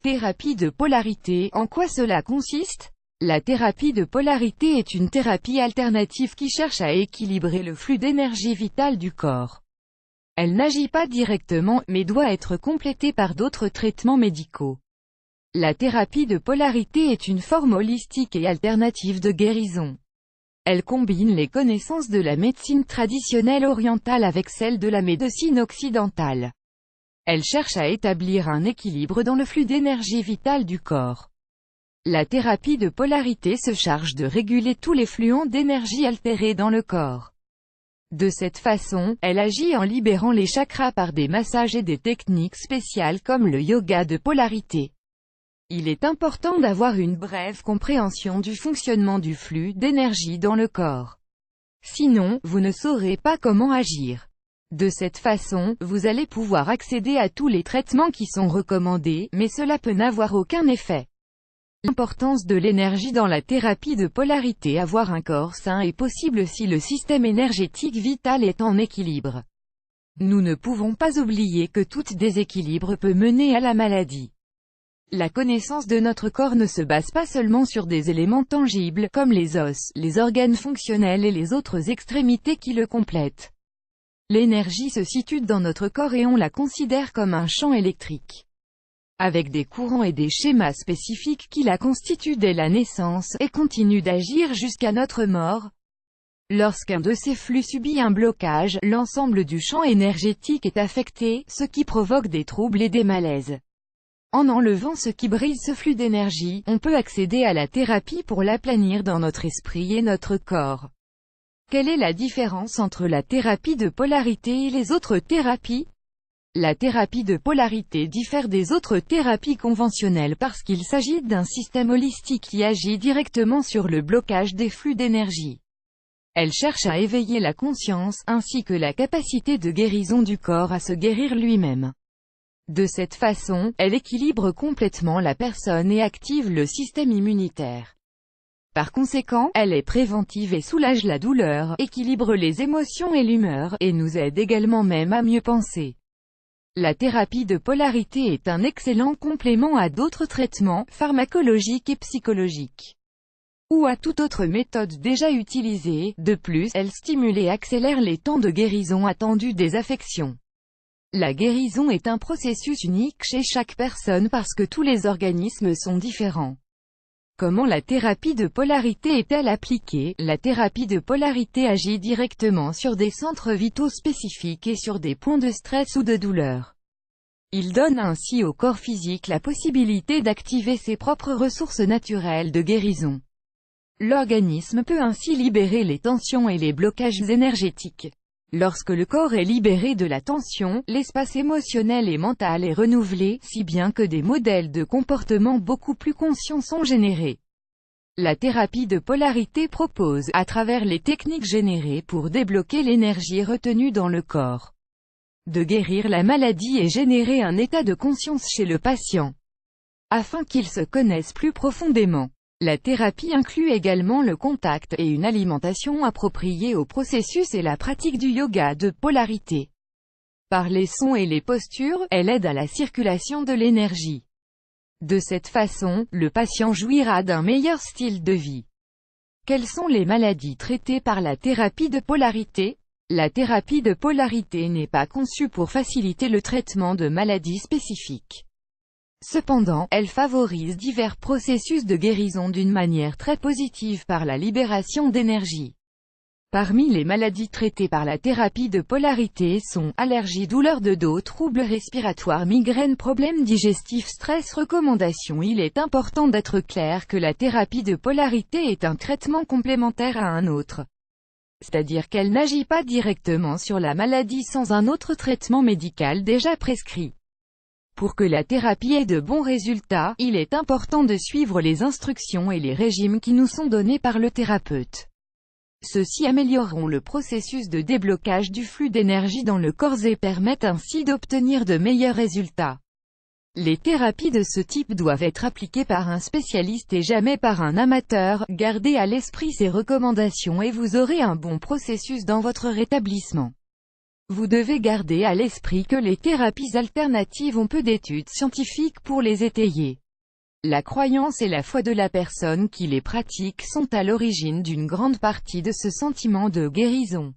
Thérapie de polarité, en quoi cela consiste? La thérapie de polarité est une thérapie alternative qui cherche à équilibrer le flux d'énergie vitale du corps. Elle n'agit pas directement, mais doit être complétée par d'autres traitements médicaux. La thérapie de polarité est une forme holistique et alternative de guérison. Elle combine les connaissances de la médecine traditionnelle orientale avec celles de la médecine occidentale. Elle cherche à établir un équilibre dans le flux d'énergie vitale du corps. La thérapie de polarité se charge de réguler tous les fluents d'énergie altérés dans le corps. De cette façon, elle agit en libérant les chakras par des massages et des techniques spéciales comme le yoga de polarité. Il est important d'avoir une brève compréhension du fonctionnement du flux d'énergie dans le corps. Sinon, vous ne saurez pas comment agir. De cette façon, vous allez pouvoir accéder à tous les traitements qui sont recommandés, mais cela peut n'avoir aucun effet. L'importance de l'énergie dans la thérapie de polarité. Avoir un corps sain est possible si le système énergétique vital est en équilibre. Nous ne pouvons pas oublier que tout déséquilibre peut mener à la maladie. La connaissance de notre corps ne se base pas seulement sur des éléments tangibles, comme les os, les organes fonctionnels et les autres extrémités qui le complètent. L'énergie se situe dans notre corps et on la considère comme un champ électrique, avec des courants et des schémas spécifiques qui la constituent dès la naissance, et continuent d'agir jusqu'à notre mort. Lorsqu'un de ces flux subit un blocage, l'ensemble du champ énergétique est affecté, ce qui provoque des troubles et des malaises. En enlevant ce qui brise ce flux d'énergie, on peut accéder à la thérapie pour l'aplanir dans notre esprit et notre corps. Quelle est la différence entre la thérapie de polarité et les autres thérapies? La thérapie de polarité diffère des autres thérapies conventionnelles parce qu'il s'agit d'un système holistique qui agit directement sur le blocage des flux d'énergie. Elle cherche à éveiller la conscience, ainsi que la capacité de guérison du corps à se guérir lui-même. De cette façon, elle équilibre complètement la personne et active le système immunitaire. Par conséquent, elle est préventive et soulage la douleur, équilibre les émotions et l'humeur, et nous aide également même à mieux penser. La thérapie de polarité est un excellent complément à d'autres traitements, pharmacologiques et psychologiques, ou à toute autre méthode déjà utilisée. De plus, elle stimule et accélère les temps de guérison attendus des affections. La guérison est un processus unique chez chaque personne parce que tous les organismes sont différents. Comment la thérapie de polarité est-elle appliquée? La thérapie de polarité agit directement sur des centres vitaux spécifiques et sur des points de stress ou de douleur. Il donne ainsi au corps physique la possibilité d'activer ses propres ressources naturelles de guérison. L'organisme peut ainsi libérer les tensions et les blocages énergétiques. Lorsque le corps est libéré de la tension, l'espace émotionnel et mental est renouvelé, si bien que des modèles de comportement beaucoup plus conscients sont générés. La thérapie de polarité propose, à travers les techniques générées pour débloquer l'énergie retenue dans le corps, de guérir la maladie et générer un état de conscience chez le patient, afin qu'il se connaisse plus profondément. La thérapie inclut également le contact et une alimentation appropriée au processus et la pratique du yoga de polarité. Par les sons et les postures, elle aide à la circulation de l'énergie. De cette façon, le patient jouira d'un meilleur style de vie. Quelles sont les maladies traitées par la thérapie de polarité? La thérapie de polarité n'est pas conçue pour faciliter le traitement de maladies spécifiques. Cependant, elle favorise divers processus de guérison d'une manière très positive par la libération d'énergie. Parmi les maladies traitées par la thérapie de polarité sont allergies, douleurs de dos, troubles respiratoires, migraines, problèmes digestifs, stress. Recommandation: il est important d'être clair que la thérapie de polarité est un traitement complémentaire à un autre. C'est-à-dire qu'elle n'agit pas directement sur la maladie sans un autre traitement médical déjà prescrit. Pour que la thérapie ait de bons résultats, il est important de suivre les instructions et les régimes qui nous sont donnés par le thérapeute. Ceux-ci amélioreront le processus de déblocage du flux d'énergie dans le corps et permettent ainsi d'obtenir de meilleurs résultats. Les thérapies de ce type doivent être appliquées par un spécialiste et jamais par un amateur. Gardez à l'esprit ces recommandations et vous aurez un bon processus dans votre rétablissement. Vous devez garder à l'esprit que les thérapies alternatives ont peu d'études scientifiques pour les étayer. La croyance et la foi de la personne qui les pratique sont à l'origine d'une grande partie de ce sentiment de guérison.